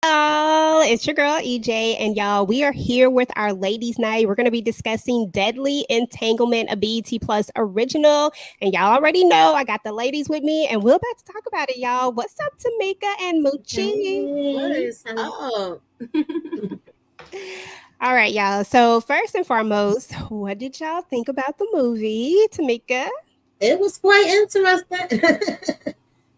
Y'all, it's your girl EJ, and y'all, we are here with our ladies' night. We're going to be discussing Deadly Entanglement, a BET Plus original. And y'all already know I got the ladies with me, and we're about to talk about it, y'all. What's up, Tamika and Moochie? What is up? All right, y'all. So, first and foremost, what did y'all think about the movie, Tamika? It was quite interesting.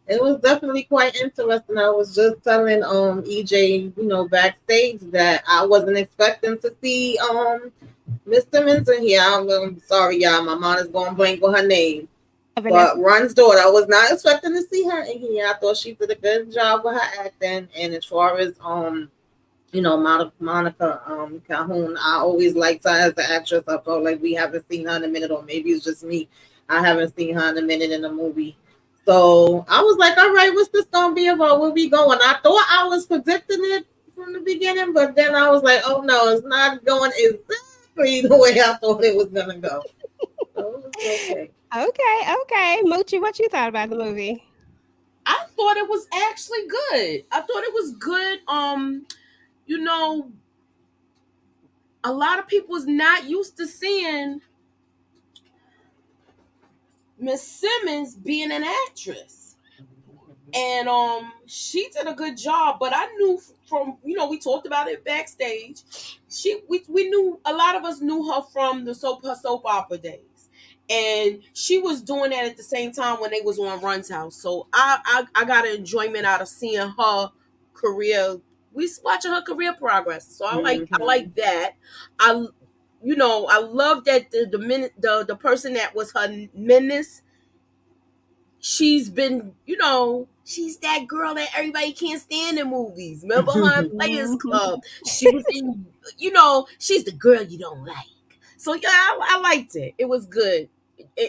It was definitely quite interesting. I was just telling EJ, backstage that I wasn't expecting to see Miss Simmons in here. I'm sorry, y'all. My mom is going blank with her name. Vanessa. But Ron's daughter, I was not expecting to see her in here. I thought she did a good job with her acting. And as far as Monica Calhoun, I always liked her as the actress. I felt like we haven't seen her in a minute, or maybe it's just me. I haven't seen her in a minute in the movie. So I was like, all right, what's this gonna be about? Where we going? I thought I was predicting it from the beginning, but then I was like, oh no, it's not going exactly the way I thought it was gonna go. So it was okay. Okay. Moochie, what you thought about the movie? I thought it was actually good. I thought it was good. You know, a lot of people is not used to seeing Miss Simmons being an actress. And she did a good job, but I knew from we talked about it backstage. We knew, a lot of us knew her from the soap opera days. And she was doing that at the same time when they was on Run's House. So I got an enjoyment out of seeing her career. We watching her career progress. So I like that. I I love that the person that was her menace, she's been, she's that girl that everybody can't stand in movies. Remember her in Players Club? She was in, she's the girl you don't like. So yeah, I liked it. It was good.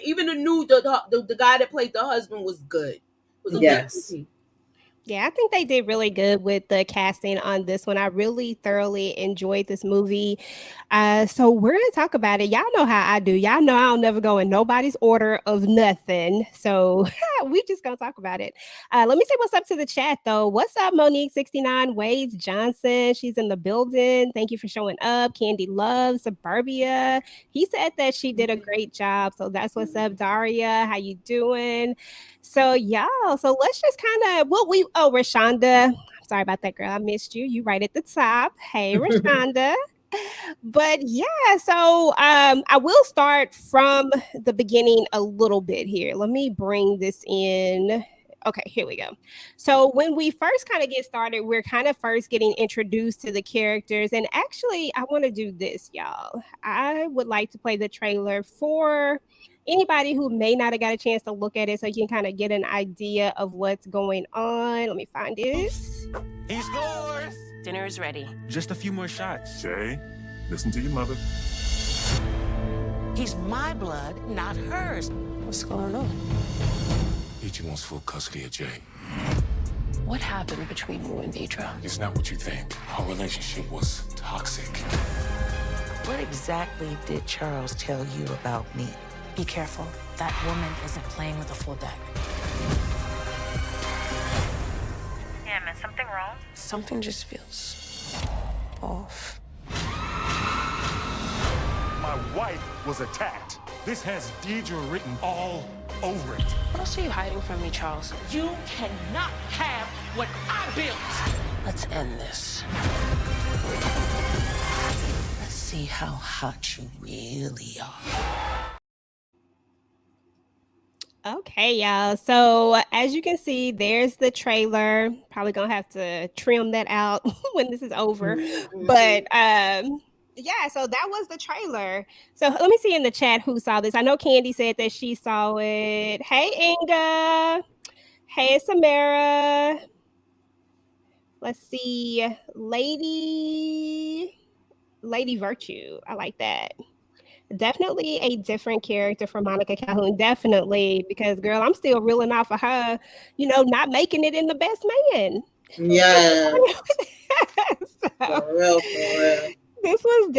Even the guy that played the husband was good. It was a good movie. Yeah, I think they did really good with the casting on this one. I really thoroughly enjoyed this movie. So we're gonna talk about it. Y'all know how I do. Y'all know I'll never go in nobody's order of nothing. So we just gonna talk about it. Let me say what's up to the chat though. What's up, Monique69 Waves Johnson? She's in the building. Thank you for showing up. Candy Love, Suburbia. He said that she did a great job. So that's what's up, Daria. How you doing? So y'all, so let's just kind of Rashonda. Sorry about that, girl. I missed you. You right at the top. Hey, Rashonda. But yeah, so I will start from the beginning a little bit here. Let me bring this in. Okay, here we go. So when we first kind of get started, we're kind of first getting introduced to the characters. And actually, I want to do this, y'all. I would like to play the trailer for anybody who may not have got a chance to look at it so you can kind of get an idea of what's going on. Let me find it. He scores! Dinner is ready. Just a few more shots. Jay, listen to your mother. He's my blood, not hers. What's going on? Ichi wants full custody of Jay. What happened between you and Deidre? It's not what you think. Our relationship was toxic. What exactly did Charles tell you about me? Be careful. That woman isn't playing with a full deck. Yeah, is something wrong? Something just feels off. My wife was attacked. This has Deidre written all over it. What else are you hiding from me, Charles? You cannot have what I built. Let's end this. Let's see how hot you really are. Okay, y'all. So as you can see, there's the trailer. Probably gonna have to trim that out when this is over. But yeah, so that was the trailer. So let me see in the chat who saw this. I know Candy said that she saw it. Hey, Inga. Hey, Samara. Let's see. Lady Virtue. I like that. Definitely a different character from Monica Calhoun. Definitely, because girl, I'm still reeling off of her, not making it in The Best Man. Yeah. For real. This was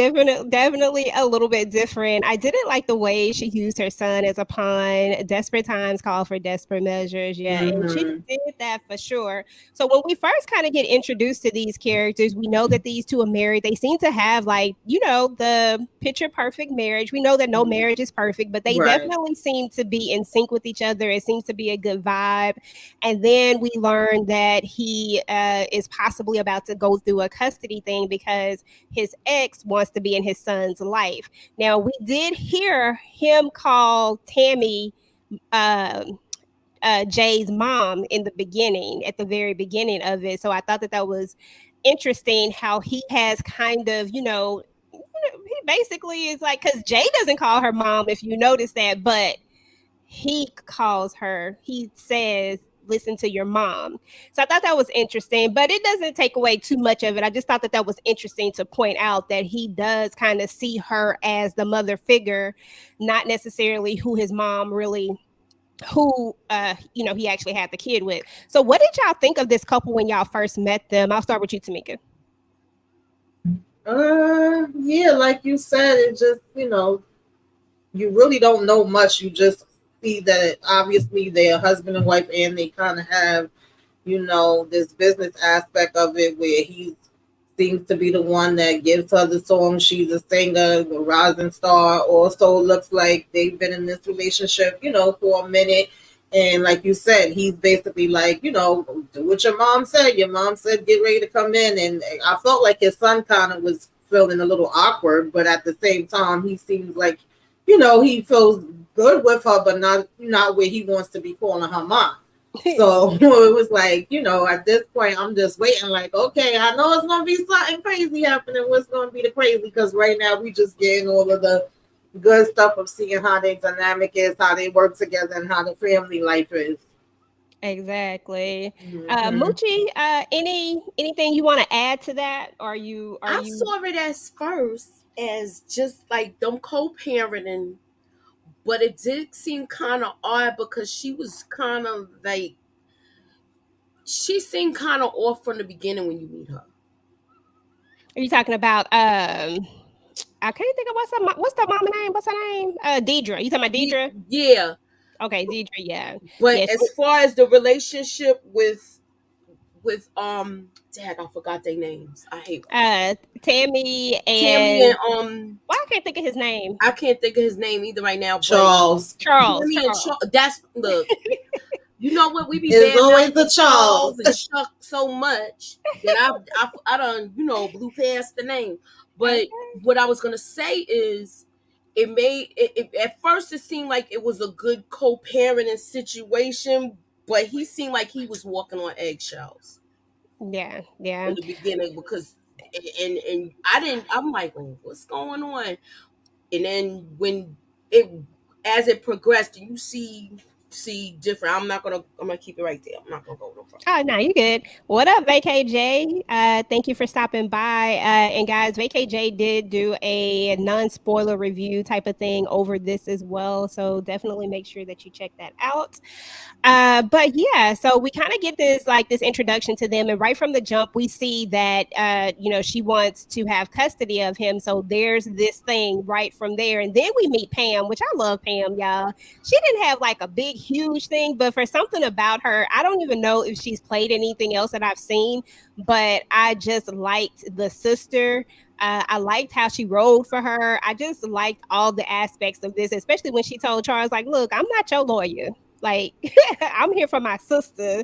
definitely a little bit different. I didn't like the way she used her son as a pawn. Desperate times call for desperate measures. Yeah, and she Mm-hmm. did that for sure. So when we first kind of get introduced to these characters, we know that these two are married. They seem to have like, the picture perfect marriage. We know that no marriage is perfect, but they Right. definitely seem to be in sync with each other. It seems to be a good vibe. And then we learn that he is possibly about to go through a custody thing because his ex wants to be in his son's life. Now, we did hear him call Tammy um Jay's mom in the beginning, at the very beginning of it. So I thought that that was interesting how he has kind of, he basically is like, because Jay doesn't call her mom, if you notice that, but he calls her, he says, listen to your mom. So I thought that was interesting, but it doesn't take away too much of it. I just thought that that was interesting to point out that he does kind of see her as the mother figure, not necessarily who his mom really, who he actually had the kid with. So what did y'all think of this couple when y'all first met them? I'll start with you, Tamika. Yeah, like you said, it just, you really don't know much. You just see that obviously they're husband and wife, and they kind of have, this business aspect of it where he seems to be the one that gives her the song. She's a singer, the rising star. Also looks like they've been in this relationship, for a minute. And like you said, he's basically like, do what your mom said. Your mom said, get ready to come in. And I felt like his son kind of was feeling a little awkward, but at the same time, he seems like, he feels good with her, but not where he wants to be calling her mom. So it was like, at this point, I'm just waiting, like, okay, I know it's going to be something crazy happening. What's going to be the crazy? Because right now we just getting all of the good stuff of seeing how their dynamic is, how they work together, and how the family life is. Exactly. Mm-hmm. Moochie, anything you want to add to that? Are I you saw it as first as just like them co-parenting, but it did seem kind of odd because she was kind of like, she seemed kind of off from the beginning when you meet her. Are you talking about I can't think of what's the mama name? What's her name? Deidre. You talking about Deidre? Yeah, Okay, Deidre, yeah. but Yeah, as far as the relationship with dad, I forgot their names. I hate Tammy Tammy and and why I can't think of his name. I can't think of his name either right now, but Charles. Charles. Tammy and Charles. That's look. You know what? We be It's bad always mouthing the Charles. and Chuck so much that I done blew past the name. But what I was gonna say is, it at first it seemed like it was a good co-parenting situation, but he seemed like he was walking on eggshells Yeah, yeah. in the beginning because and I didn't. I'm like, oh, what's going on? And then when it as it progressed, you see different. I'm gonna keep it right there. I'm not gonna go no further. Oh, no, you good. What up, VKJ? Thank you for stopping by. And guys, VKJ did do a non-spoiler review type of thing over this as well. So definitely make sure that you check that out. But yeah, so we kind of get this introduction to them, and right from the jump, we see that she wants to have custody of him. So there's this thing right from there, and then we meet Pam, which I love Pam, y'all. She didn't have like a big, huge thing, but for something about her, I don't even know if she's played anything else that I've seen, but I just liked the sister. I liked how she rode for her. I just liked all the aspects of this, especially when she told Charles, like, look, I'm not your lawyer. Like, I'm here for my sister,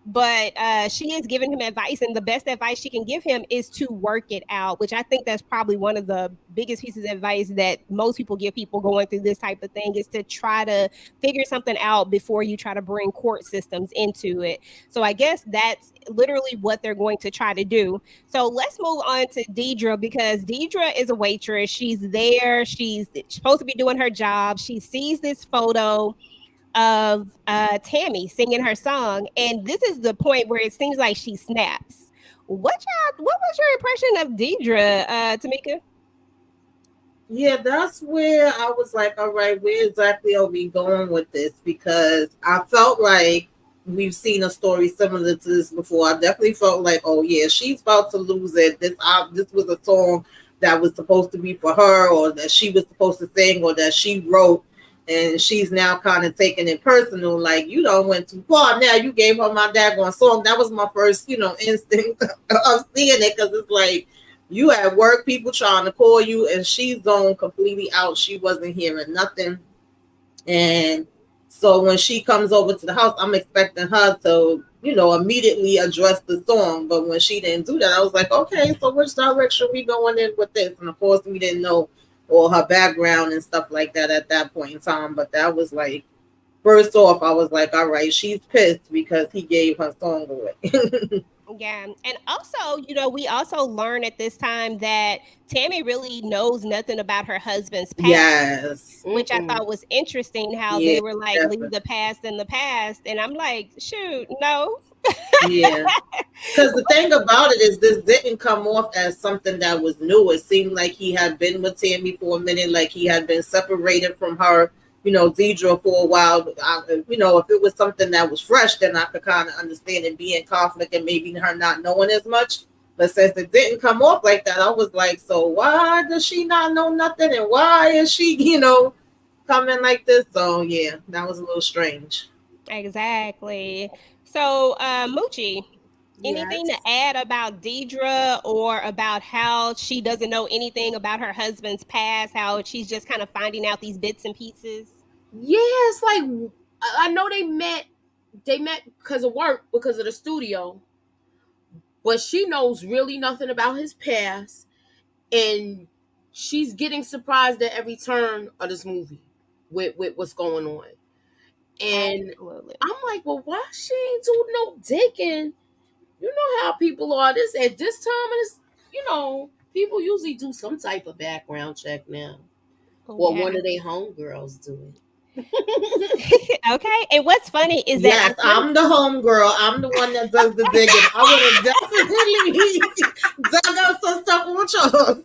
but she is giving him advice, and the best advice she can give him is to work it out, which I think that's probably one of the biggest pieces of advice that most people give people going through this type of thing, is to try to figure something out before you try to bring court systems into it. So I guess that's literally what they're going to try to do. So let's move on to Deidre, because Deidre is a waitress. She's there. She's supposed to be doing her job. She sees this photo of Tammy singing her song, and this is the point where it seems like she snaps. What was your impression of Deidre, Tamika? Yeah, that's where I was like, all right, where exactly are we going with this? Because I felt like we've seen a story similar to this before. I definitely felt like, oh yeah, she's about to lose it. This was a song that was supposed to be for her, or that she was supposed to sing, or that she wrote, and she's now kind of taking it personal, like, you don't went too far. Now you gave her my daggone song. That was my first, instinct of seeing it, because it's like, you at work, people trying to call you, and she's zoned completely out. She wasn't hearing nothing. And so when she comes over to the house, I'm expecting her to, immediately address the song. But when she didn't do that, I was like, okay, so which direction we going in with this? And of course, we didn't know all her background and stuff like that at that point in time. But that was like, first off, I was like, all right, she's pissed because he gave her song away. Yeah. And also, we also learn at this time that Tammy really knows nothing about her husband's past. Yes. Which I thought was interesting, how they were like, definitely. Leave the past in the past. And I'm like, shoot, no. Yeah. Because the thing about it is, this didn't come off as something that was new. It seemed like he had been with Tammy for a minute, like he had been separated from her, Deidre, for a while. If it was something that was fresh, then I could kind of understand it being conflict and maybe her not knowing as much. But since it didn't come off like that, I was like, so why does she not know nothing? And why is she, coming like this? So, yeah, that was a little strange. Exactly. So, Moochie, anything to add about Deidre, or about how she doesn't know anything about her husband's past, how she's just kind of finding out these bits and pieces? Yeah, it's like, I know they met because of work, because of the studio, but she knows really nothing about his past, and she's getting surprised at every turn of this movie with what's going on. And absolutely. I'm like, well, why she ain't do no digging? You know how people are at this time, and people usually do some type of background check now. Or one of their homegirls do it. Okay. And what's funny is that yes, I'm the homegirl. I'm the one that does the digging. I would have definitely dug up some stuff on Charles.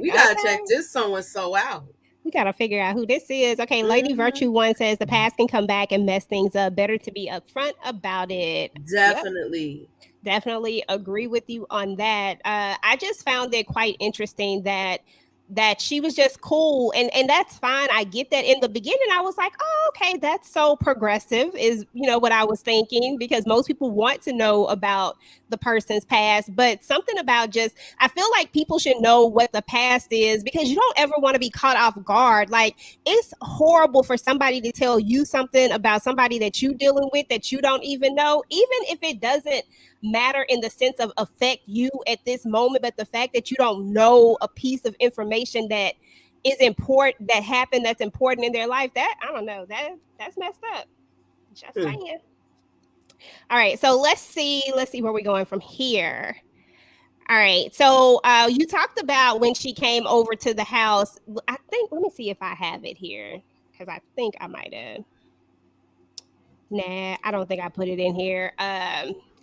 We gotta check this so and so out. We got to figure out who this is. Okay, Lady Virtue 1 says the past can come back and mess things up. Better to be upfront about it. Definitely. Yep. Definitely agree with you on that. I just found it quite interesting that she was just cool, and that's fine. I get that. In the beginning I was like, oh, okay, that's so progressive, is what I was thinking, because most people want to know about the person's past. But something about just, I feel like people should know what the past is, because you don't ever want to be caught off guard. Like, it's horrible for somebody to tell you something about somebody that you're dealing with that you don't even know, even if it doesn't matter in the sense of affect you at this moment. But the fact that you don't know a piece of information that is important, that happened, that's important in their life, that, I don't know, that's messed up. Just saying. All right, so let's see where we're going from here. All right, so you talked about when she came over to the house. I think, let me see if I have it here, because I think I might have. Nah, I don't think I put it in here.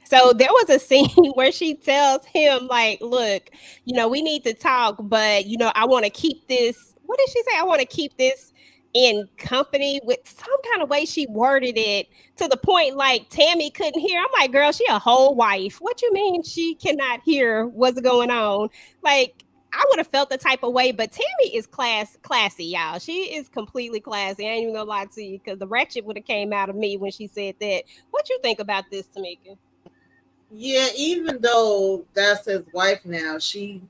So there was a scene where she tells him, like, look, we need to talk, but, I want to keep this. What did she say? I want to keep this in company, with some kind of way she worded it, to the point like Tammy couldn't hear. I'm like, girl, she a whole wife. What you mean she cannot hear what's going on? Like, I would have felt the type of way, but Tammy is classy, y'all. She is completely classy. I ain't even gonna lie to you, because the ratchet would have came out of me when she said that. What you think about this, Tameika? Yeah, even though that's his wife now, she,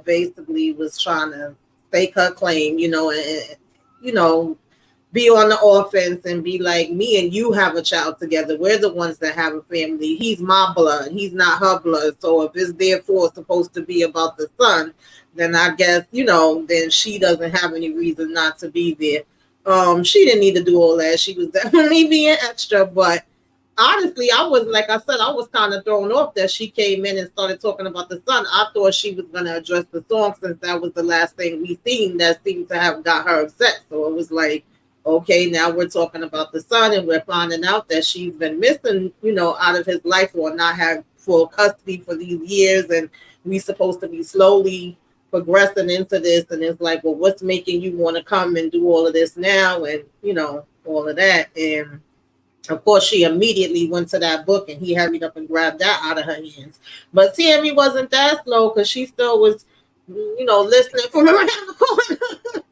basically was trying to fake her claim, and, be on the offense and be like, me and you have a child together. We're the ones that have a family. He's my blood. He's not her blood. So if it's therefore supposed to be about the son, then I guess, then she doesn't have any reason not to be there. She didn't need to do all that. She was definitely being extra, but honestly, I was, like I said, I was kind of thrown off that she came in and started talking about the son. I thought she was going to address the song, since that was the last thing we seen that seemed to have got her upset. So it was like, okay, now we're talking about the son, and we're finding out that she's been missing, out of his life, or not have full custody for these years, and we supposed to be slowly progressing into this. And it's like, well, what's making you want to come and do all of this now, and all of that. And Of course, she immediately went to that book and he hurried up and grabbed that out of her hands. But Tammy wasn't that slow because she still was, listening from around the corner.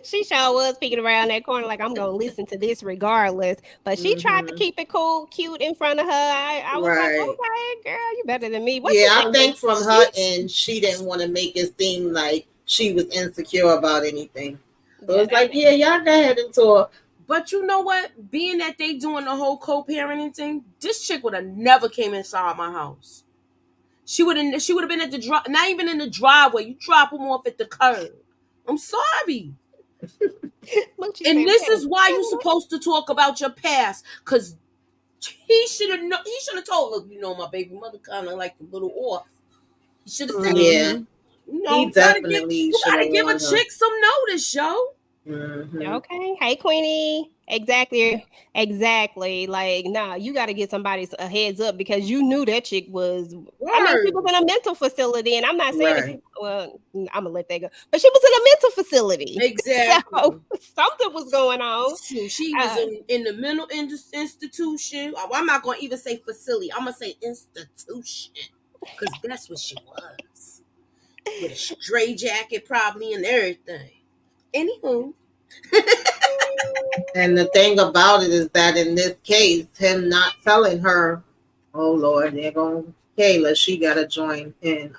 She sure was peeking around that corner like I'm gonna listen to this regardless. But she tried to keep it cool, cute in front of her. I was like, Right. okay, girl, you better than me. What you Yeah, I think? think from her end, she didn't want to make it seem like she was insecure about anything. So Yeah, it's like, yeah, y'all go ahead and talk. But you know what? Being that they doing the whole co-parenting thing, this chick would have never came inside my house. She would have been at the not even in the driveway. You drop them off at the curb. I'm sorry. Moochie And said, this is why you're supposed to talk about your past, because he should have told, look, my baby mother kind of like a little off. He should have said, Yeah, he you definitely should have gotta give a warned her. chick some notice, yo. Okay. Hey, Queenie. Exactly. Exactly. Like, nah, you got to get somebody a heads up because you knew that chick was. I mean, she was in a mental facility, and I'm not saying that. Right. Well, I'm gonna let that go. But she was in a mental facility, Exactly. so something was going on. She was in the mental institution. I'm not gonna even say facility. I'm gonna say institution, because that's what she was, with a stray jacket probably and everything. Anywho. And the thing about it is that in this case, him not telling her, oh Lord, they're going Kayla, she gotta join in.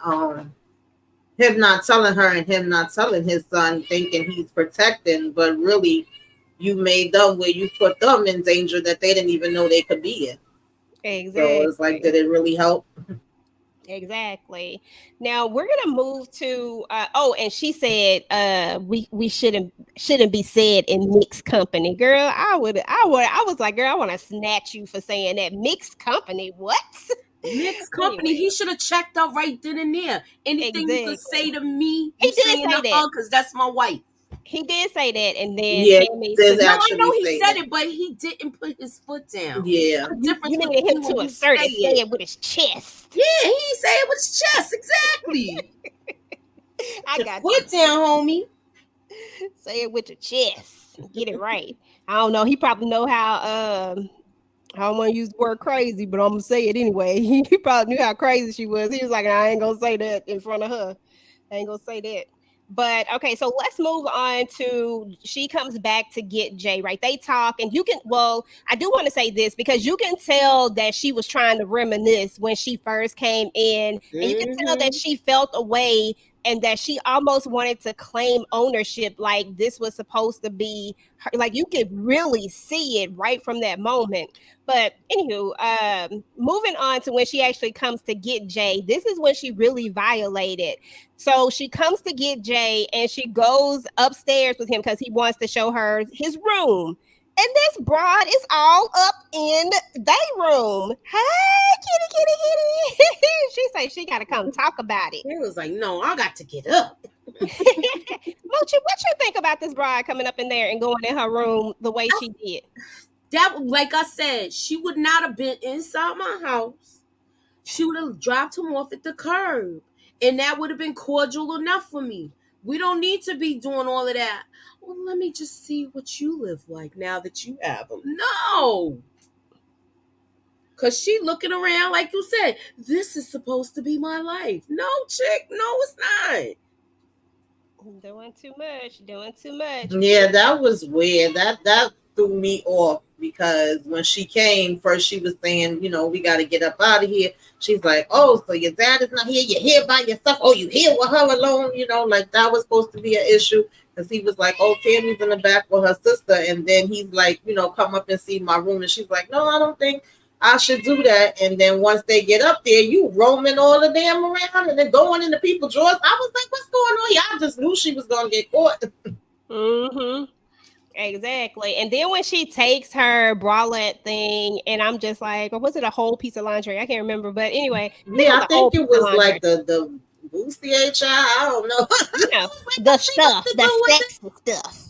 Him not telling her and him not telling his son, thinking he's protecting, but really you made them where you put them in danger that they didn't even know they could be in. Exactly. So it's like, did it really help? Exactly. Now we're gonna move to and she said we shouldn't be said in mixed company. Girl, I was like, girl, I want to snatch you for saying that. Mixed company, what? Mixed company. Anyway. He should have checked up right then and there. Anything you could say to me, He you did saying say to that. her, because that's my wife. He did say that, and then Yeah, Tammy did No, I know actually he say said that. it, but he didn't put his foot down. Yeah. The difference you needed him between to when assert you it, say it with his chest. Yeah, he said it with his chest. Exactly. I Your got foot down, homie. Say it with your chest. Get it right. I don't know. He probably know how I don't want to use the word crazy, but I'm gonna say it anyway. He probably knew how crazy she was. He was like, I ain't gonna say that in front of her. I ain't gonna say that. But okay, so let's move on to she comes back to get Jay, right? They talk, and I do want to say this because you can tell that she was trying to reminisce when she first came in, and you can tell that she felt a way and that she almost wanted to claim ownership, like this was supposed to be her. Like you could really see it right from that moment. But anywho, moving on to when she actually comes to get Jay, this is when she really violated. So she comes to get Jay and she goes upstairs with him because he wants to show her his room. And this broad is all up in their room. Hey, kitty. She say she got to come talk about it. He was like, no, I got to get up. Moochie, what you think about this bride coming up in there and going in her room the way she did? That, like I said, she would not have been inside my house. She would have dropped him off at the curb. And that would have been cordial enough for me. We don't need to be doing all of that. Well, let me just see what you live like now that you have him. No. Because she looking around, like you said, this is supposed to be my life. No, chick. No, it's not. Doing too much. Yeah, that was weird. That threw me off because when she came, first she was saying, we got to get up out of here. She's like, oh, so your dad is not here. You're here by yourself. Oh, you here with her alone? Like that was supposed to be an issue because he was like, oh, Tammy's in the back with her sister. And then he's like, come up and see my room. And she's like, no, I don't think I should do that. And then once they get up there, you roaming all the damn around and then going into people's drawers. I was like, what's going on? Y'all just knew she was going to get caught. Mm-hmm. Exactly. And then when she takes her bralette thing, and I'm just like, or was it a whole piece of lingerie? I can't remember. But anyway, I think it was like the bustier. I don't know. The stuff, the sexy stuff.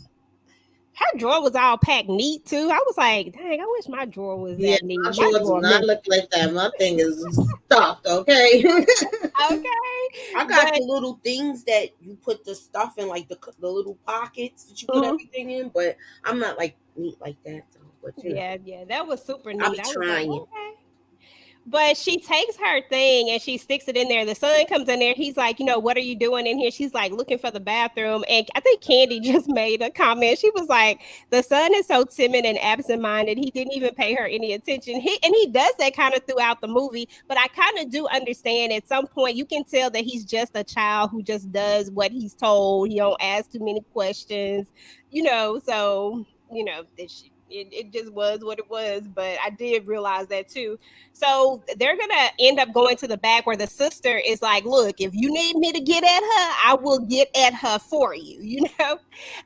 Her drawer was all packed neat too. I was like, dang, I wish my drawer was that neat. My drawer does not look like that. My thing is stuffed, okay? Okay. I got the little things that you put the stuff in, like the little pockets that you put everything in, but I'm not like neat like that though. But Yeah, that was super I'll neat. be I was like, trying. okay. But she takes her thing and she sticks it in there. The son comes in there. He's like, what are you doing in here? She's like, looking for the bathroom. And I think Candy just made a comment. She was like, the son is so timid and absent-minded. He didn't even pay her any attention. He does that kind of throughout the movie. But I kind of do understand at some point you can tell that he's just a child who just does what he's told. He don't ask too many questions, so it just was what it was. But I did realize that too. So they're gonna end up going to the back where the sister is like, "Look, if you need me to get at her, I will get at her for you,"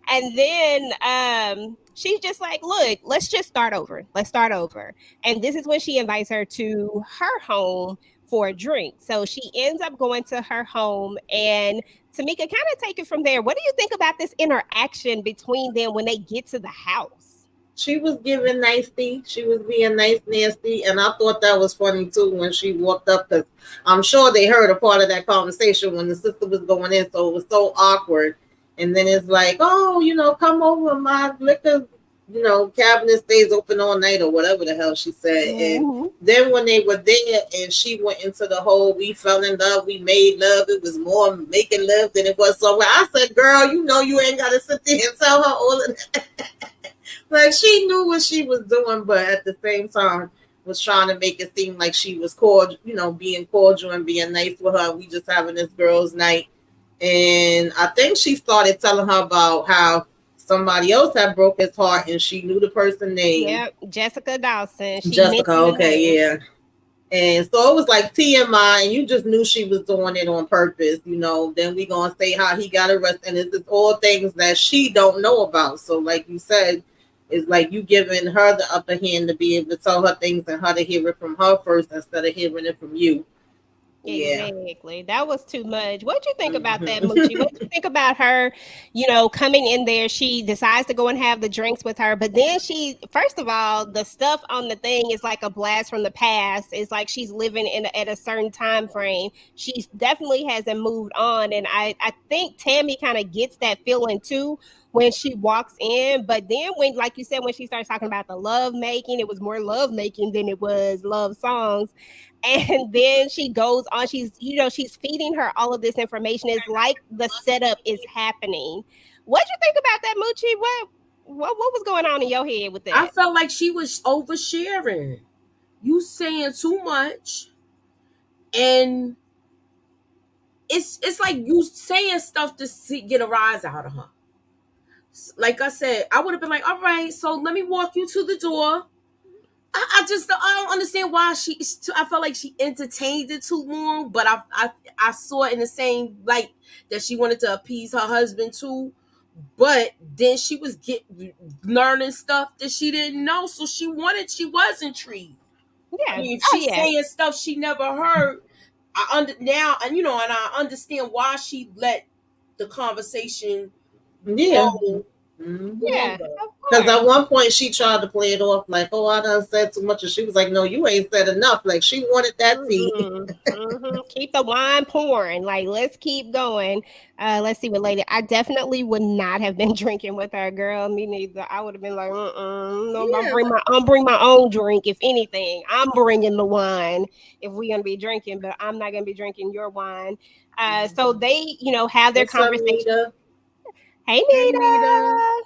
And then she's just like, "Look, let's just start over. Let's start over." And this is when she invites her to her home for a drink. So she ends up going to her home, and Tamika, kind of take it from there. What do you think about this interaction between them when they get to the house? She was giving nicely. She was being nice, nasty, and I thought that was funny too when she walked up because I'm sure they heard a part of that conversation when the sister was going in, so it was so awkward. And then it's like, oh, come over. My liquor, cabinet stays open all night or whatever the hell she said. And Mhm. then when they were there and she went into the whole, we fell in love, we made love. It was more making love than it was somewhere. I said, girl, you ain't got to sit there and tell her all of that. Like she knew what she was doing, but at the same time was trying to make it seem like she was cordial, being cordial and being nice with her. We just having this girls' night. And I think she started telling her about how somebody else had broke his heart and she knew the person name. Yep, Jessica Dawson. She Jessica, mentioned the name. okay, yeah. And so it was like TMI, and you just knew she was doing it on purpose, Then we gonna say how he got arrested, and it's just all things that she don't know about. So, like you said, it's like you giving her the upper hand to be able to tell her things and her to hear it from her first instead of hearing it from you. Yeah. Exactly. That was too much. What'd you think about that, Moochie? Mhm. What'd you think about her, coming in there? She decides to go and have the drinks with her, but then first of all, the stuff on the thing is like a blast from the past. It's like she's living at a certain time frame. She definitely hasn't moved on. And I think Tammy kind of gets that feeling too when she walks in. But then like you said, when she starts talking about the love making, it was more love making than it was love songs. And then she goes on, she's feeding her all of this information. It's like the setup is happening. What'd you think about that, Moochie? What was going on in your head with I that? felt like she was oversharing. You saying too much, and it's like you saying stuff to get a rise out of her. Like I said, I would have been like, all right, so let me walk you to the door. I don't understand why I felt like she entertained it too long, but I saw it in the same light that she wanted to appease her husband too. But then she was learning stuff that she didn't know, so she was intrigued. I Yeah. mean, if Oh she's yeah. saying stuff she never heard, and I understand why she let the conversation Yeah. flow Mhm. Yeah. longer. Of Because course. at one point she tried to play it off like, oh, I done said too much. And she was like, no, you ain't said enough. Like she wanted that tea. Keep the wine pouring. Like, let's keep going. Let's see what lady. I definitely would not have been drinking with her, girl. Me neither. I would have been like, no, Yeah, I'll bring my own drink. If anything, I'm bringing the wine if we're gonna be drinking, but I'm not gonna be drinking your wine. So they, have their What's up, conversation. Nita? Hey, hey Nita. Nita.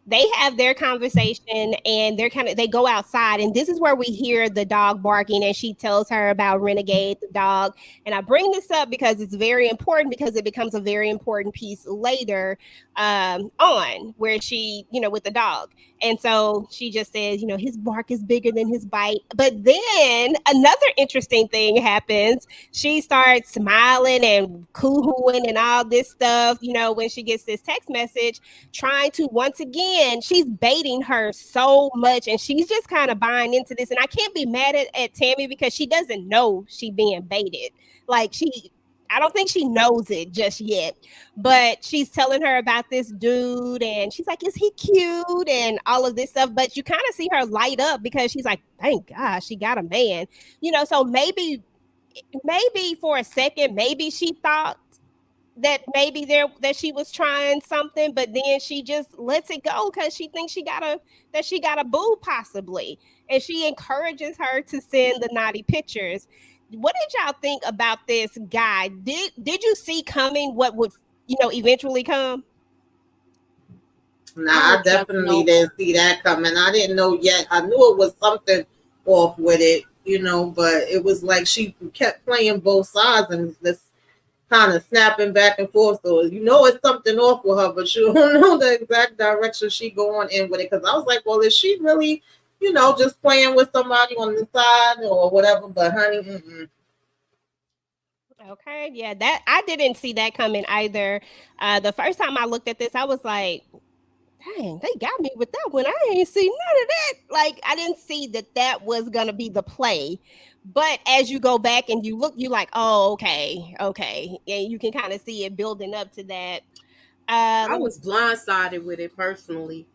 They have their conversation and they go outside, and this is where we hear the dog barking, and she tells her about Renegade the dog. And I bring this up because it's very important, because it becomes a very important piece later on, where she, with the dog. And so she just says, his bark is bigger than his bite. But then another interesting thing happens. She starts smiling and coo-hooing and all this stuff, when she gets this text message, trying to, once again, she's baiting her so much, and she's just kind of buying into this. And I can't be mad at Tammy, because she doesn't know she being baited. Like, I don't think she knows it just yet, but she's telling her about this dude, and she's like, is he cute, and all of this stuff. But you kind of see her light up, because she's like, thank God she got a man, so maybe for a second, maybe she thought that maybe that she was trying something, but then she just lets it go because she thinks she got a boo possibly, and she encourages her to send the naughty pictures. What did y'all think about this guy? Did you see coming what would eventually come? Nah, I I don't just definitely know. didn't see that coming. I didn't know yet. I knew it was something off with it, but it was like she kept playing both sides and this kind of snapping back and forth. So it's something off with her, but you don't know the exact direction she going in with it. Because I was like, well, is she really, just playing with somebody on the side or whatever? But honey, Okay, yeah, that I didn't see that coming either. The first time I looked at this, I was like, dang, they got me with that one. I ain't see none of that. Like, I didn't see that was gonna be the play. But as you go back and you look, you like, oh, okay, okay, and you can kind of see it building up to that. I Let me. was blindsided with it personally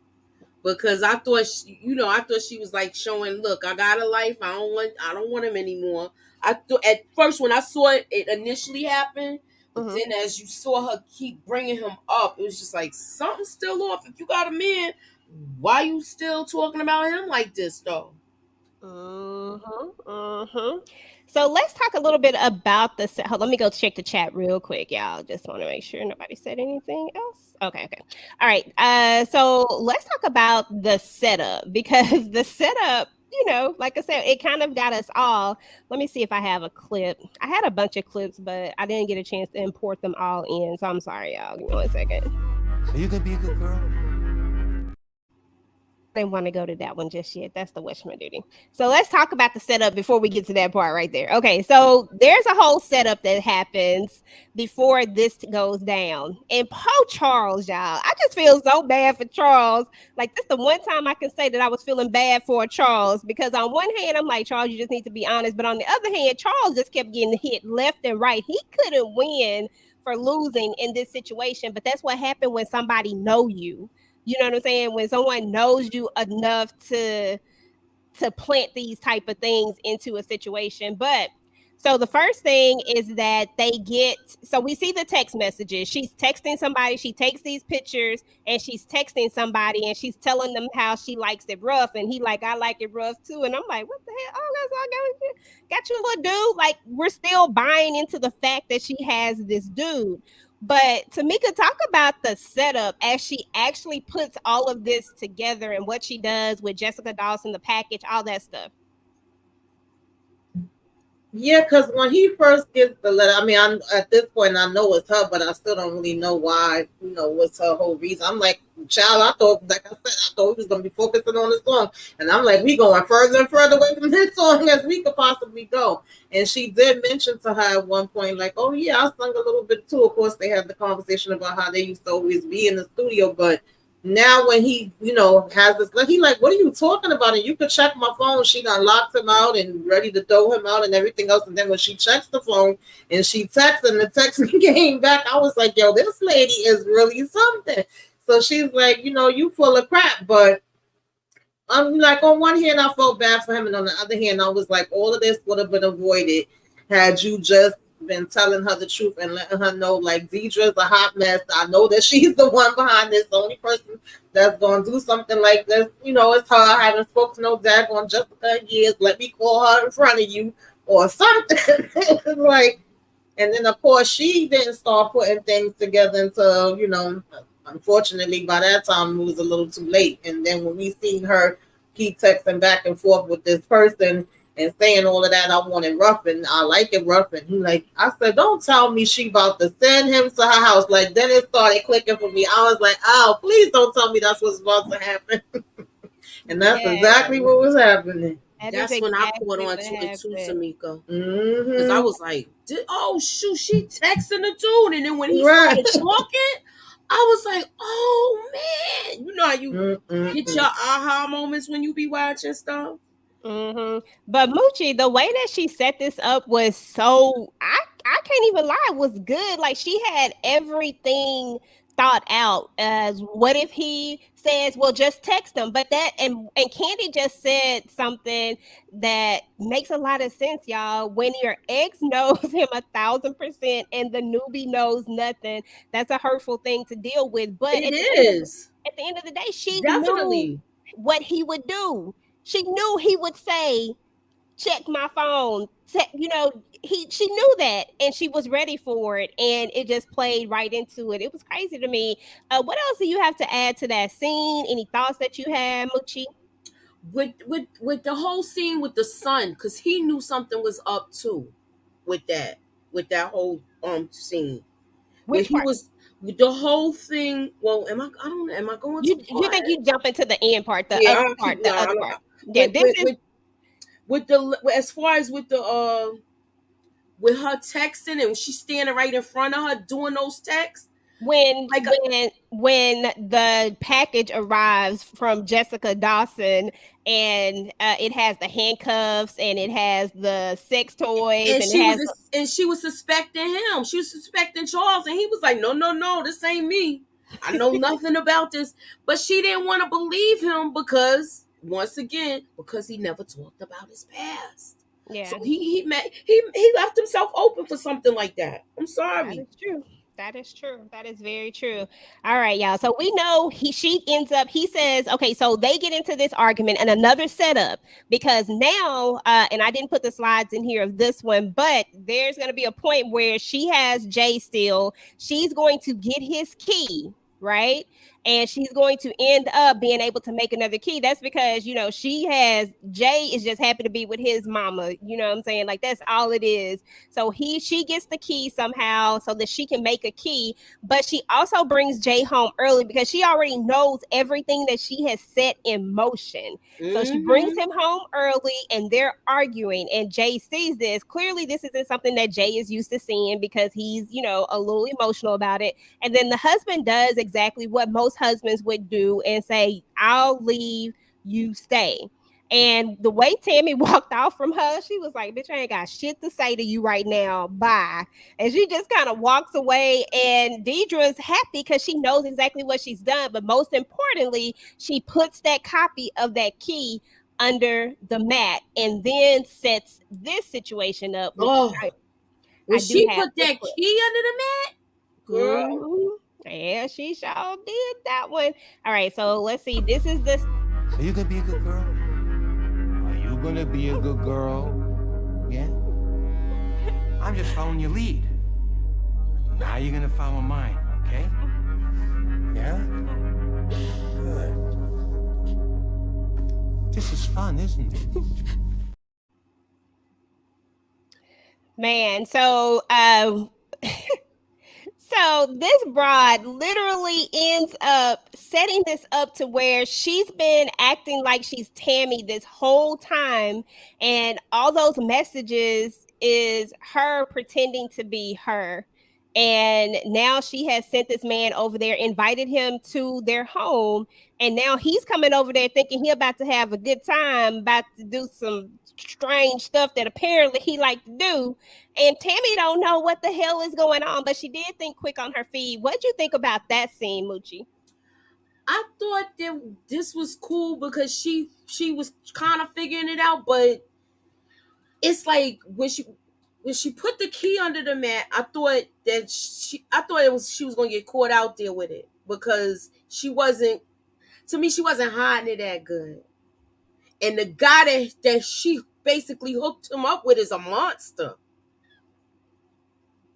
because I thought I thought she was like showing, look, I got a life. I don't want him anymore. I thought at first when I saw it initially happen, but Mhm. then as you saw her keep bringing him up, it was just like something's still off. If you got a man, why you still talking about him like this though? So let's talk a little bit about the. Let me go check the chat real quick, y'all. Just want to make sure nobody said anything else. Okay, okay, all right. So let's talk about the setup because the setup, like I said, it kind of got us all. Let me see if I have a clip. I had a bunch of clips, but I didn't get a chance to import them all in. So I'm sorry, y'all. Give me 1 second. Are you gonna be a good girl? Didn't want to go to that one just yet. That's the Wishman duty. So let's talk about the setup before we get to that part right there. Okay, so there's a whole setup that happens before this goes down. And Poe Charles, y'all, I just feel so bad for Charles. Like, this the one time I can say that I was feeling bad for Charles because on one hand, I'm like, Charles, you just need to be honest. But on the other hand, Charles just kept getting hit left and right. He couldn't win for losing in this situation. But that's what happened when somebody know you. You know what I'm saying? When someone knows you enough to plant these type of things into a situation. But so the first thing is that so we see the text messages. She's texting somebody, she takes these pictures and she's texting somebody and she's telling them how she likes it rough. And he like, I like it rough too. And I'm like, what the hell? Oh, that's all got you a little dude. Like, we're still buying into the fact that she has this dude. But Tamika, talk about the setup as she actually puts all of this together and what she does with Jessica Dawson, the package, all that stuff. yeah, because when he first gets the letter, I mean, I'm at this point I know it's her, but I still don't really know why. What's her whole reason? I'm like, child, I thought, like I said, I thought we was gonna be focusing on the song, and I'm like, we going further and further away from this song as we could possibly go. And she did mention to her at one point, like, oh yeah, I sung a little bit too. Of course, they had the conversation about how they used to always be in the studio, but now when he has this, like, he like, what are you talking about? And you could check my phone. She done locked him out and ready to throw him out and everything else. And then when she checks the phone and she texts and the text came back, I was like, yo, this lady is really something. So she's like, you full of crap. But I'm like, on one hand I felt bad for him, and on the other hand I was like, all of this would have been avoided had you just been telling her the truth and letting her know, like, Deidre's a hot mess. I know that she's the one behind this. The only person that's going to do something like this, it's her. I haven't spoken to no daggone Jessica in years. Let me call her in front of you or something. Like, and then of course she didn't start putting things together until, unfortunately by that time it was a little too late. And then when we seen her keep texting back and forth with this person and saying all of that, I want it rough and I like it rough. And he like, I said, don't tell me she about to send him to her house. Like, then it started clicking for me. I was like, oh, please don't tell me that's what's about to happen. And that's exactly what was happening. That's when I caught on to it too, Tamika. Because I was like, oh shoot, she texting the dude. And then when he started talking, I was like, oh man. You know how you get your aha moments when you be watching stuff? But Moochie, the way that she set this up was so I can't even lie, it was good. Like, she had everything thought out. As what if he says, well, just text him? But that, and Candy just said something that makes a lot of sense, y'all. When your ex knows him 1,000% and the newbie knows nothing, that's a hurtful thing to deal with. But It is. at the end of the day, she knew Definitely. what he would do. She knew he would say, check my phone. She knew that, and she was ready for it, and it just played right into it. It was crazy to me. What else do you have to add to that scene? Any thoughts that you had, Moochie? With the whole scene with the son, because he knew something was up too with that whole scene where Which he part? was with the whole thing. Well, I don't know, am I going too You far? think you jump into the end part, the Yeah, other I'll part, keep the no, other I'm, part? Yeah, with, this with is with with the as far as with the with her texting and she's standing right in front of her doing those texts. when Like when the package arrives from Jessica Dawson, and it has the handcuffs, and it has the sex toys, and and it has she was suspecting him. She was suspecting Charles, and he was like, "No, no, no, this ain't me. I know nothing about this." But she didn't want to believe him because, once again, because he never talked about his past. yeah. So he left himself open for something like that. I'm That sorry. is true. That is true. That is very true. All right, y'all. So we know she ends up, he says, okay, so they get into this argument and another setup, because now, and I didn't put the slides in here of this one, but there's going to be a point where she has Jay still. She's going to get his key, right? And she's going to end up being able to make another key. That's because, she has, Jay is just happy to be with his mama. You know what I'm saying? Like, that's all it is. So she gets the key somehow so that she can make a key, but she also brings Jay home early because she already knows everything that she has set in motion. So she brings Mm-hmm. him home early, and they're arguing, and Jay sees this. Clearly, this isn't something that Jay is used to seeing because he's, a little emotional about it. And then the husband does exactly what most husbands would do and say, I'll leave, you stay. And the way Tammy walked off from her, she was like, bitch, I ain't got shit to say to you right now. Bye. And she just kind of walks away. And Deidre's happy because she knows exactly what she's done. But most importantly, she puts that copy of that key under the mat and then sets this situation up, which Oh, when I do she have put this that clip. key under the mat, girl. Mhm. Yeah, she sure did that one. All right, so let's see. This is the Are you gonna be a good girl? Are you gonna be a good girl? Yeah? I'm just following your lead. Now you're gonna follow mine, okay? Yeah? Good. This is fun, isn't it? man. So so this broad literally ends up setting this up to where she's been acting like she's Tammy this whole time, and all those messages is her pretending to be her. And now she has sent this man over there, invited him to their home, and now he's coming over there thinking he about to have a good time, about to do some strange stuff that apparently he like to do. And Tammy don't know what the hell is going on, but she did think quick on her feet. What'd you think about that scene, Moochie? I thought that this was cool because she was kind of figuring it out, but it's like when she put the key under the mat, I thought she was gonna get caught out there with it because she wasn't, to me, she wasn't hiding it that good. And the guy that she basically hooked him up with is a monster.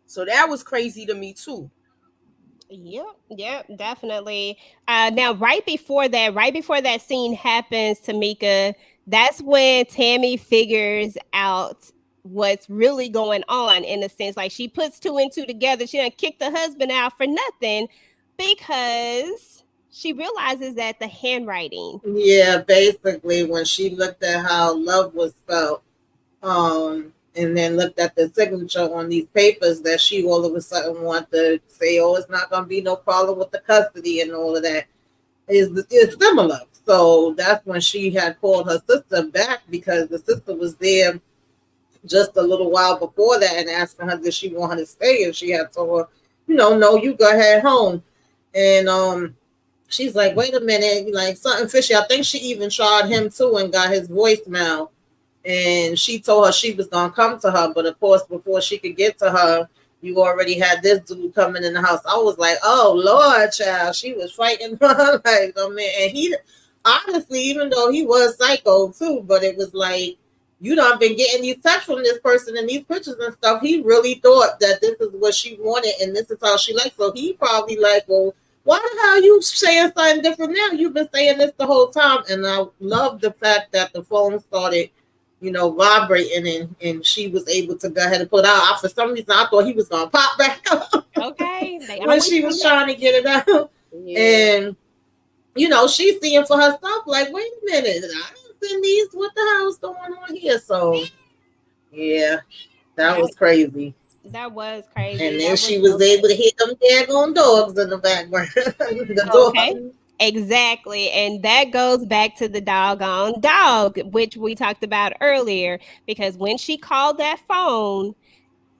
So that was crazy to me too. Yep, definitely. Now, right before that scene happens, Tamika, that's when Tammy figures out what's really going on. In a sense, like she puts two and two together. She done kicked the husband out for nothing because she realizes that the handwriting. Yeah, basically when she looked at how love was spelled, and then looked at the signature on these papers, that she all of a sudden wanted to say, "Oh, it's not going to be no problem with the custody and all of that." Is similar. So that's when she had called her sister back because the sister was there just a little while before that and asking her did she want her to stay, and she had told her, no, you go ahead home. And she's like, wait a minute, like something fishy. I think she even tried him too and got his voicemail. And she told her she was gonna come to her, but of course, before she could get to her, you already had this dude coming in the house. I was like, oh Lord, child, she was fighting her like, oh man. And he honestly, even though he was psycho too, but it was like, you know, I've been getting these texts from this person and these pictures and stuff. He really thought that this is what she wanted and this is how she likes. So he probably like, well, why the hell you saying something different now? You've been saying this the whole time. And I love the fact that the phone started, you know, vibrating and she was able to go ahead and put it out. For some reason, I thought he was going to pop back up. Okay. When she was trying to get it out. Yeah. And, you know, she's seeing for herself, like, wait a minute, I didn't send these. What the hell's going on here? So, yeah, that was crazy. That was crazy. And then she was able to hit them daggone dogs in the background. Okay. Exactly. And that goes back to the doggone dog, which we talked about earlier, because when she called that phone,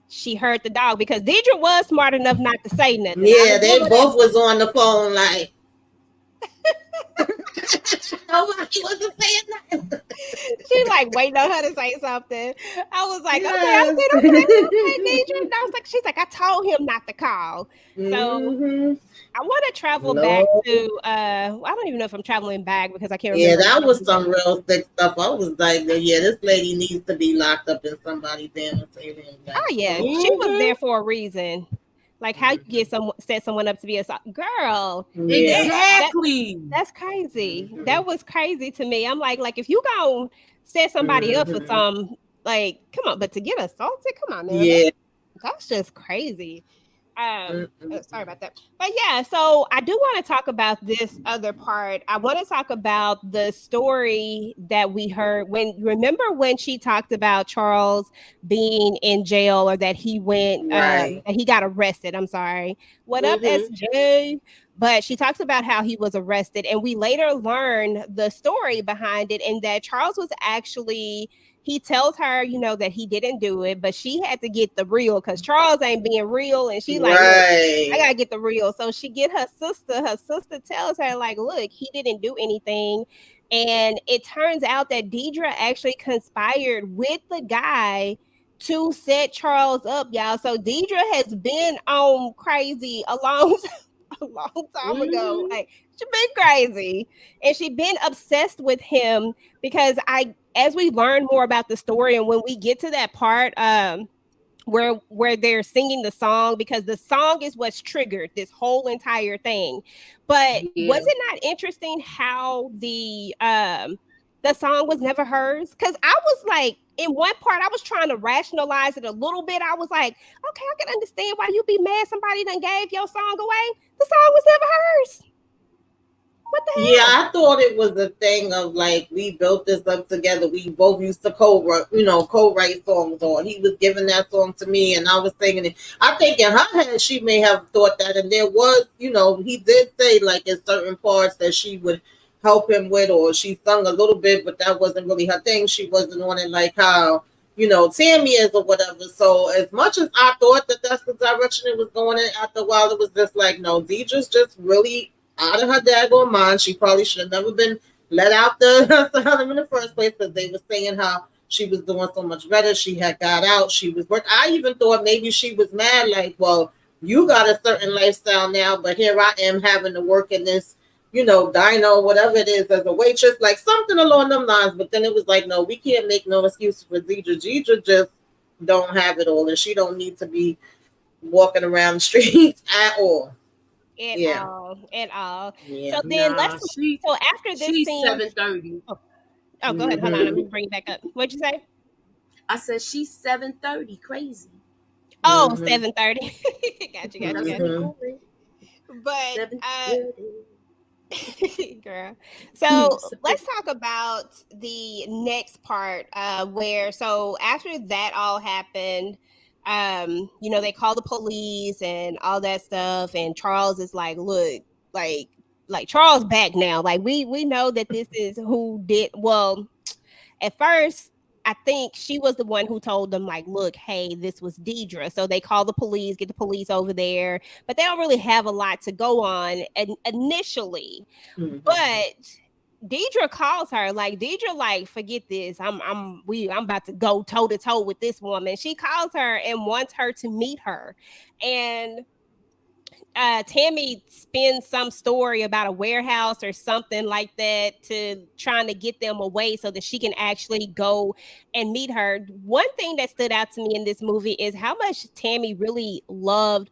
she heard the dog because Deidre was smart enough not to say nothing. Yeah, they both was on the phone like nobody wasn't saying nothing. She like waiting on her to say something. I was like, okay, I said, okay, Deidre. And I was like, she's like, I told him not to call. So I want to travel back to I don't even know if I'm traveling back because I can't remember. Yeah, that was some real thick stuff. I was like, yeah, this lady needs to be locked up in somebody's damn asylum. Oh yeah, she was there for a reason. Like how you get set someone up to be a girl. Yeah. Exactly. That's crazy. That was crazy to me. I'm like if you gonna set somebody up for some, like, come on, but to get assaulted, come on, man. Yeah. That's just crazy. Sorry about that. But yeah, so I do want to talk about this other part. I want to talk about the story that we heard when she talked about Charles being in jail, or that he went that he got arrested. I'm sorry. What up, SJ? But she talks about how he was arrested, and we later learn the story behind it, and that Charles was actually, he tells her, you know, that he didn't do it, but she had to get the real because Charles ain't being real. And she like, I gotta get the real. So she get her sister. Her sister tells her, like, look, he didn't do anything. And it turns out that Deidre actually conspired with the guy to set Charles up, y'all. So Deidre has been on crazy a long time ago. Like, she been crazy. And she been obsessed with him because as we learn more about the story, and when we get to that part where they're singing the song, because the song is what's triggered this whole entire thing. But was it not interesting how the song was never hers? Because I was like, in one part, I was trying to rationalize it a little bit. I was like, okay, I can understand why you be mad somebody done gave your song away. The song was never hers. What the hell? Yeah, I thought it was a thing of like, we built this up together. We both used to co-write songs, or he was giving that song to me and I was singing it. I think in her head she may have thought that, and there was, you know, he did say like in certain parts that she would help him with, or she sung a little bit, but that wasn't really her thing. She wasn't on it like how, you know, Tammy is or whatever. So as much as I thought that that's the direction it was going in, after a while it was just like, no, Deidre's just really out of her daggone mind. She probably should have never been let out the asylum in the first place, because they were saying how she was doing so much better. She had got out. She was working. I even thought maybe she was mad, like, well, you got a certain lifestyle now, but here I am having to work in this, you know, dino, whatever it is, as a waitress, like something along them lines. But then it was like, no, we can't make no excuses for Deidre. Deidre just don't have it all, and she don't need to be walking around the streets at all. At all. Yeah. So then so after this scene, 7:30. Oh, go ahead. Hold on. Let me bring it back up. What'd you say? I said she's 7:30. Crazy. Oh, 7:30. Gotcha. But girl. So let's talk about the next part where, so after that all happened, you know, they call the police and all that stuff, and Charles is like, look, like Charles back now. Like we know that this is who did. Well, at first I think she was the one who told them, like, look, hey, this was Deidre. So they call the police, get the police over there, but they don't really have a lot to go on initially. But Deidre calls her, like, Deidre, like, forget this. I'm about to go toe to toe with this woman. She calls her and wants her to meet her. And Tammy spins some story about a warehouse or something like that to trying to get them away so that she can actually go and meet her. One thing that stood out to me in this movie is how much Tammy really loved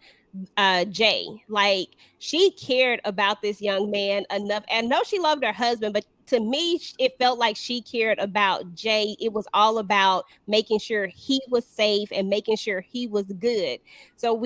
Jay. Like, she cared about this young man enough. And I know she loved her husband, but to me, it felt like she cared about Jay. It was all about making sure he was safe and making sure he was good. So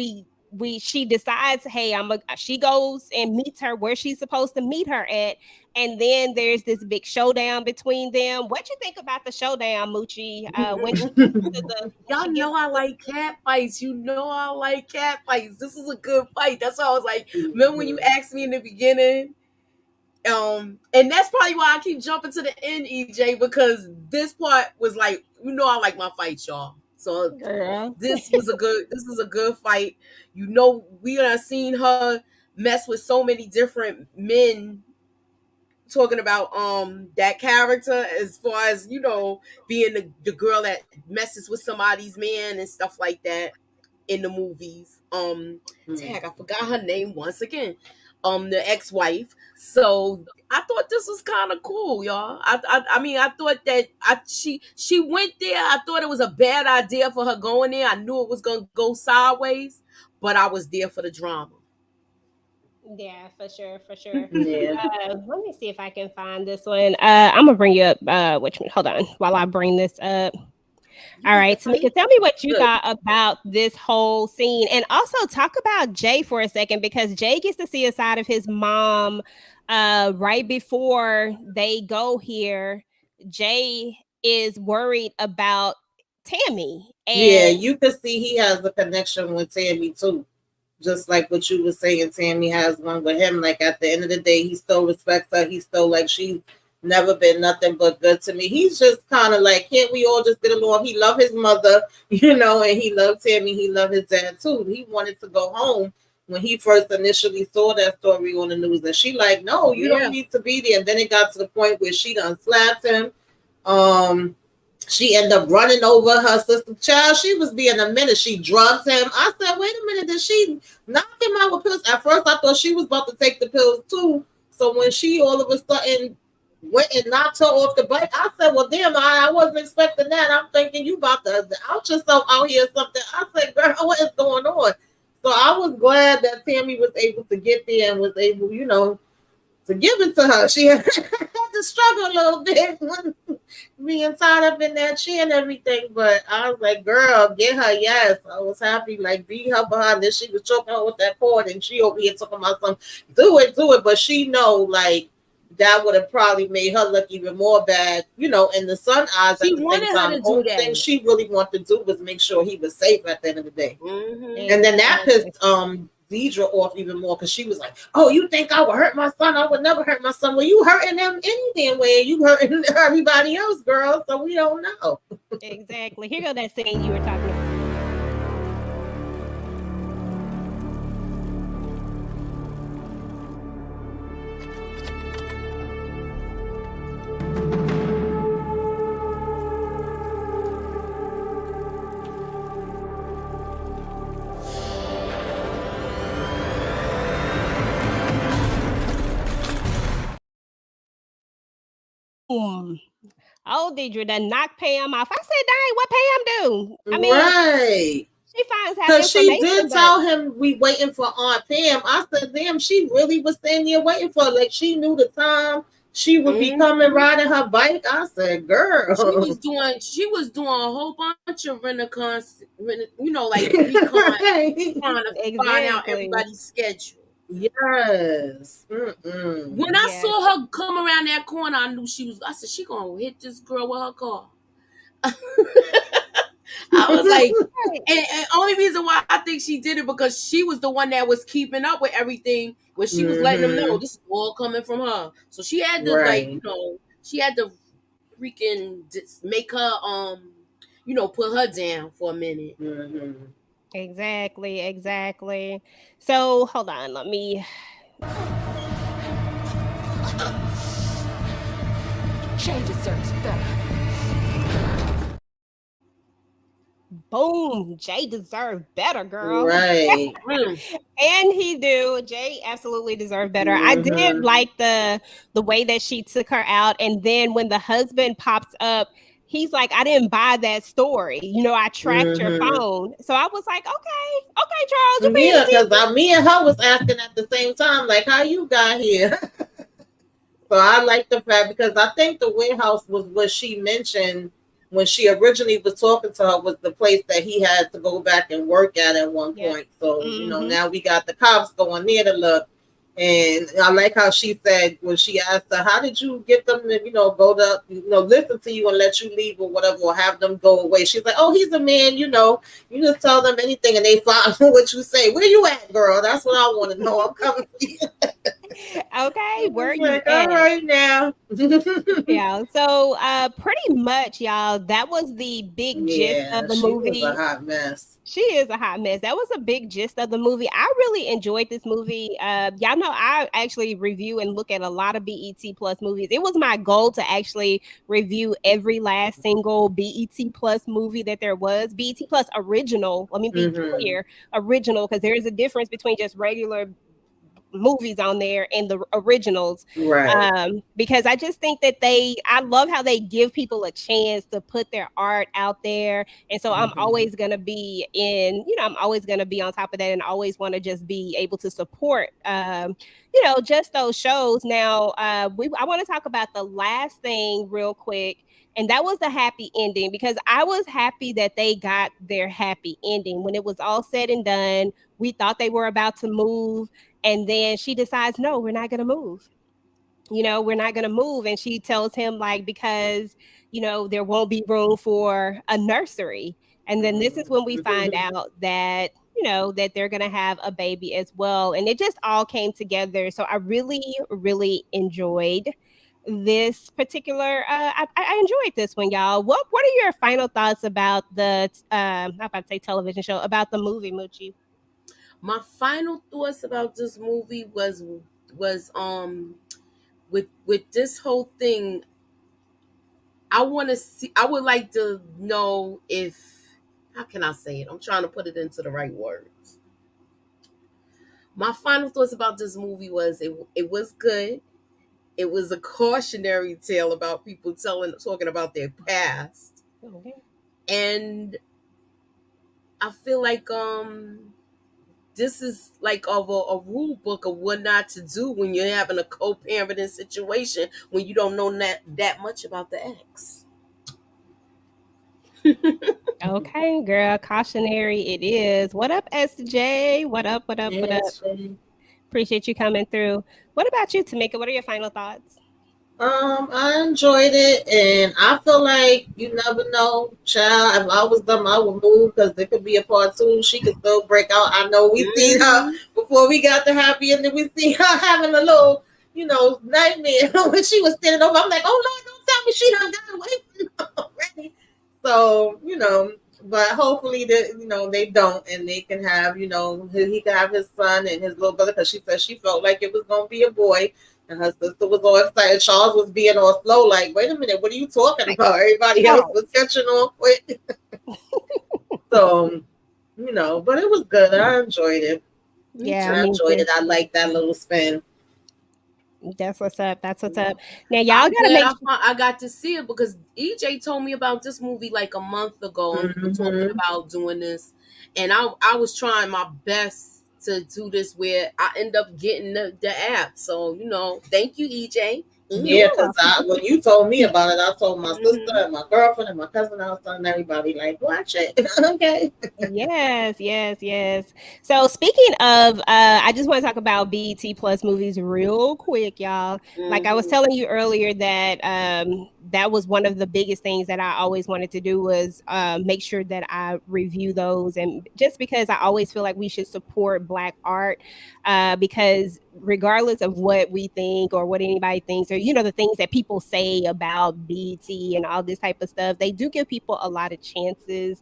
she decides, hey, she goes and meets her where she's supposed to meet her at, and then there's this big showdown between them. What you think about the showdown, Moochie? When she gets to the Y'all know I like cat fights. You know I like cat fights. This is a good fight. That's why I was like, remember when you asked me in the beginning? And that's probably why I keep jumping to the end, EJ, because this part was like, you know, I like my fights, y'all. So this was a good fight. You know, we done seen her mess with so many different men, talking about that character, as far as, you know, being the girl that messes with somebody's man and stuff like that in the movies. I forgot her name once again. The ex-wife. So I thought this was kind of cool, y'all. I mean, I thought that she went there. I thought it was a bad idea for her going there. I knew it was gonna go sideways, but I was there for the drama. Yeah, for sure, for sure. Yeah. Let me see if I can find this one. I'm gonna bring you up. Which one? Hold on, while I bring this up. All right, Tamika, tell me what you thought about this whole scene, and also talk about Jay for a second, because Jay gets to see a side of his mom right before they go here. Jay is worried about Tammy, Yeah, and you could see he has a connection with Tammy too. Just like what you were saying, Tammy has one with him. Like, at the end of the day, he still respects her. He's still like, she's never been nothing but good to me. He's just kind of like, can't we all just get along? He loved his mother, you know, and he loved Tammy. He loved his dad too. He wanted to go home when he first initially saw that story on the news, and she like, no, you don't need to be there. And then it got to the point where she done slapped him. She ended up running over her sister. Child, she was being a minute. She drugged him. I said, wait a minute, did she knock him out with pills? At first, I thought she was about to take the pills too. So when she all of a sudden went and knocked her off the bike, I said, well, damn, I wasn't expecting that. I'm thinking you about to out yourself out here or something. I said, girl, what is going on? So I was glad that Tammy was able to get there and was able, you know, to give it to her. She had to struggle a little bit when being tied up in that chair and everything. But I was like, girl, get her. Yes. I was happy. Like, beat her behind this. She was choking her with that cord, and she over here talking about something. Do it. But she know, like, that would have probably made her look even more bad, you know, in the son's eyes. She at the wanted same time. her to The only do that. thing she really wanted to do was make sure he was safe at the end of the day. Mm-hmm. And then that pissed Deidre off even more, because she was like, oh, you think I would hurt my son? I would never hurt my son. Well, you hurting him any damn way. You hurting everybody else, girl. So we don't know. exactly. Here go that scene you were talking about. Oh, Deidre done knocked Pam off. I said, dang, what Pam do? I mean, right. She finds out Because she information, did tell him we waiting for Aunt Pam. I said, damn, she really was standing there waiting for her. Like, she knew the time she would be coming riding her bike. I said, girl. She was doing a whole bunch of Renaissance, you know, like recon, trying to find out everybody's schedule. Yes. When I saw her come around that corner, I knew she was. I said, she gonna hit this girl with her car. I was like, and only reason why I think she did it, because she was the one that was keeping up with everything, where she was letting them know this is all coming from her. So she had to, like, you know, she had to freaking just make her put her down for a minute. Mm-hmm. Exactly. So hold on, let me. Jay deserves better. Boom, Jay deserved better, girl. Right. And he do. Jay absolutely deserved better. I did Mm-hmm. like the way that she took her out, and then when the husband pops up, he's like, "I didn't buy that story. I tracked your Mm-hmm. phone." So I was like, "Okay, Charles, you paying Yeah, because attention?" me and her was asking at the same time, like, how you got here? So I like the fact because I think the warehouse was what she mentioned when she originally was talking to her was the place that he had to go back and work at one Yep. point. So, Mm-hmm. now we got the cops going there to look. And I like how she said when she asked her, how did you get them to, go to, listen to you and let you leave or whatever, or have them go away? She's like, oh, he's a man, you just tell them anything and they follow what you say. Where you at, girl? That's what I want to know. I'm coming for you. Okay, where you Like, at? all right now. Yeah. So pretty much, y'all, that was the big gist of Yeah, the she was a movie. hot mess. She is a hot mess. That was a big gist of the movie. I really enjoyed this movie. Y'all know I actually review and look at a lot of BET Plus movies. It was my goal to actually review every last single BET Plus movie that there was. BET Plus original. Let me be Mm-hmm. clear, original, because there is a difference between just regular movies on there and the originals, Right. because I just think that I love how they give people a chance to put their art out there. And so I'm Mm-hmm. always going to be I'm always going to be on top of that and always want to just be able to support just those shows. Now I want to talk about the last thing real quick, and that was the happy ending, because I was happy that they got their happy ending. When it was all said and done, we thought they were about to move, and then she decides, no, we're not going to move. We're not going to move. And she tells him, like, because, there won't be room for a nursery. And then this is when we find out that, that they're going to have a baby as well. And it just all came together. So I really, really enjoyed this particular I enjoyed this one, y'all. What are your final thoughts about the I'm about to say television show, about the movie, Moochie? My final thoughts about this movie was with this whole thing. I would like to know if, how can I say it? I'm trying to put it into the right words. My final thoughts about this movie was it was good. It was a cautionary tale about people talking about their past. Okay. And I feel like this is like of a rule book of what not to do when you're having a co-parenting situation when you don't know that much about the ex. Okay, girl, cautionary it is. What up, SJ? What up, what up, what up? Yes. Appreciate you coming through. What about you, Tamika? What are your final thoughts? I enjoyed it, and I feel like you never know, child. If I was them, I would move because there could be a part two. She could still break out. I know we seen her Mm-hmm. before we got the happy, and then we seen her having a little, nightmare when she was standing over. I'm like, oh Lord, don't tell me she done got away from them already. So but hopefully they don't, and they can have he can have his son and his little brother, because she said she felt like it was gonna be a boy. And her sister was all excited. Charles was being all slow, like, wait a minute, what are you talking about? Everybody else was catching on quick. So, but it was good. I enjoyed it. Yeah, I me enjoyed too. it. I like that little spin. That's what's up. That's what's up. Now, y'all I'm gotta glad make I got to see it because EJ told me about this movie like a month ago, and we were talking Mm-hmm. about doing this, and I was trying my best to do this where I end up getting the app. So thank you, EJ. Yeah, because when you told me about it, I told my sister Mm-hmm. and my girlfriend and my cousin. I was telling everybody, like, watch it. Okay. Yes. So speaking of, I just want to talk about BET Plus movies real quick, y'all. Like I was Mm-hmm. telling you earlier that that was one of the biggest things that I always wanted to do was make sure that I review those. And just because I always feel like we should support Black art, because regardless of what we think or what anybody thinks, or the things that people say about BT and all this type of stuff, they do give people a lot of chances.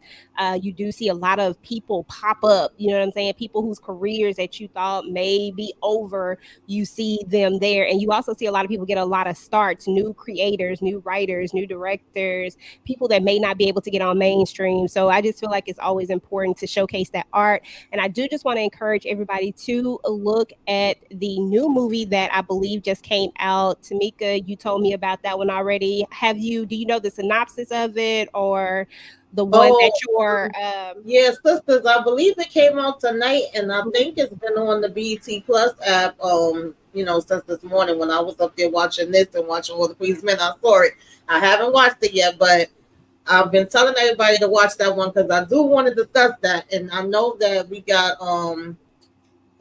You do see a lot of people pop up, you know what I'm saying? People whose careers that you thought may be over, you see them there. And you also see a lot of people get a lot of starts, new creators, new writers, new directors, people that may not be able to get on mainstream. So I just feel like it's always important to showcase that art. And I do just want to encourage everybody to look at the new movie that I believe just came out. Tamika, you told me about that one already. Do you know the synopsis of it, or the one that Oh, you're yeah, sisters. I believe it came out tonight, and I think it's been on the BT Plus app. Since this morning when I was up there watching this and watching all the Queen's Men, I saw it. I haven't watched it yet, but I've been telling everybody to watch that one because I do want to discuss that. And I know that we got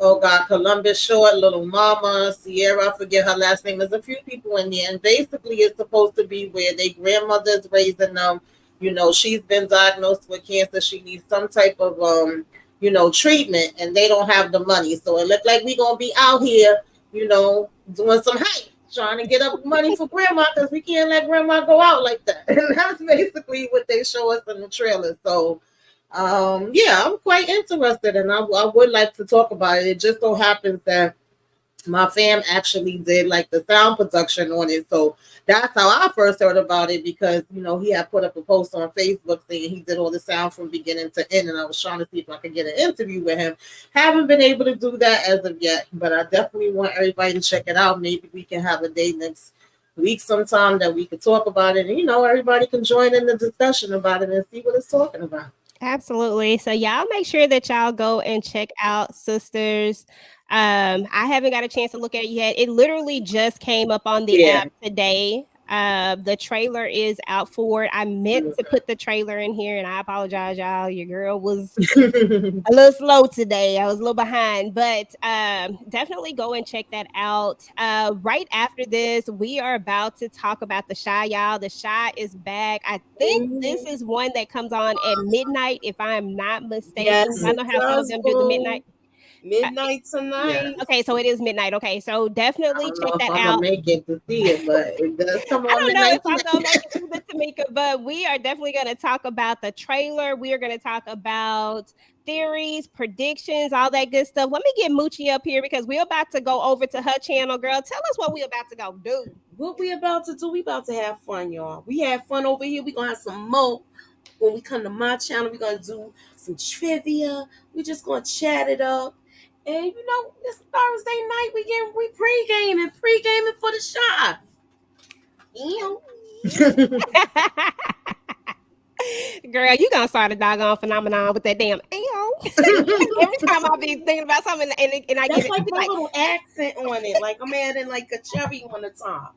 oh God, Columbus Short, Little Mama, Sierra, I forget her last name. There's a few people in there. And basically it's supposed to be where their grandmother's raising them. She's been diagnosed with cancer. She needs some type of treatment, and they don't have the money. So it looked like we're gonna be out here, doing some hype, trying to get up money for grandma because we can't let grandma go out like that. And that's basically what they show us in the trailer. So yeah, I'm quite interested, and I would like to talk about it. It just so happens that my fam actually did like the sound production on it, so that's how I first heard about it, because he had put up a post on Facebook saying he did all the sound from beginning to end, and I was trying to see if I could get an interview with him. Haven't been able to do that as of yet, but I definitely want everybody to check it out. Maybe we can have a day next week sometime that we could talk about it, and everybody can join in the discussion about it and see what it's talking about. Absolutely. So y'all make sure that y'all go and check out Sisters. I haven't got a chance to look at it yet. It literally just came up on the Yeah. app today. The trailer is out for it. I meant to put the trailer in here, and I apologize, y'all. Your girl was a little slow today. I was a little behind, but definitely go and check that out. Right after this, we are about to talk about The Shy, y'all. The Shy is back. I think this is one that comes on at midnight, if I am not mistaken. Yes, I know it how some of does, them do the boo. midnight. Midnight Yeah. tonight. Okay, so it is midnight. Okay, so I definitely don't check know if that I'm gonna out. make it to see it, but it does come I on don't know if midnight I'm gonna make tonight. it either, Tamika, but we are definitely gonna talk about the trailer. We are gonna talk about theories, predictions, all that good stuff. Let me get Moochie up here because we're about to go over to her channel. Girl, tell us what we're about to go do. What we about to do? We about to have fun, y'all. We had fun over here. We gonna have some more. When we come to my channel, we gonna do some trivia. We just gonna chat it up. And it's Thursday night. We pre-gaming for the shot. Ew. Girl, you gonna start a doggone phenomenon with that damn ow. Every time I be thinking about something and I get That's it, I like be my like, little accent on it. Like I'm adding like a cherry on the top.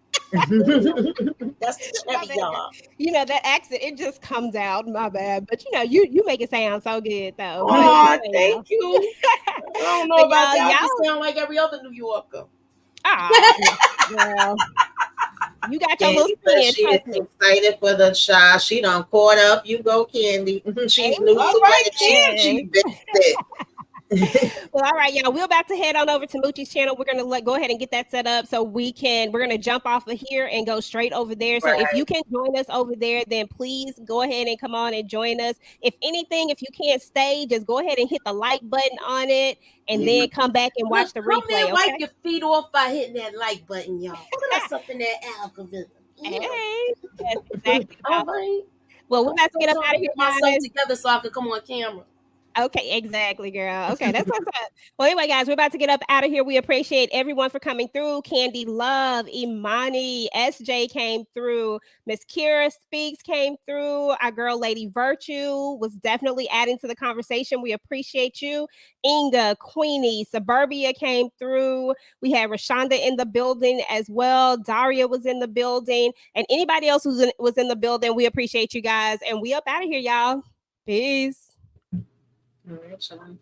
That's the my cherry, bad, girl. y'all. That accent, it just comes out. My bad, but you make it sound so good though. So Oh, yeah. thank you. I don't know But about that. I y'all, just sound like every other New Yorker. ah, girl, you got your little Candy says spin. she is Trust me. excited for the shot. She done caught up. You go, Candy. She's new All to right, it. She Amen. missed it. Well, all right, y'all. We're about to head on over to Moochie's channel. We're gonna go ahead and get that set up so we're gonna jump off of here and go straight over there. So if Right. you can join us over there, then please go ahead and come on and join us. If anything, if you can't stay, just go ahead and hit the like button on it and then come back and watch Look, the come there, replay. wipe Okay. your feet off by hitting that like button, y'all. Put us up in that algorithm. Hey, Yeah. that's exactly All how. right. Well, we're I'm about to still get up trying out to of here, get myself guys. together so I can come on camera. Okay, exactly, girl. Okay, that's what's up. Well, anyway, guys, we're about to get up out of here. We appreciate everyone for coming through. Candy Love, Imani, SJ came through. Miss Kira Speaks came through. Our girl, Lady Virtue, was definitely adding to the conversation. We appreciate you. Inga, Queenie, Suburbia came through. We had Rashonda in the building as well. Daria was in the building. And anybody else was in the building, we appreciate you guys. And we up out of here, y'all. Peace. All right, Sean.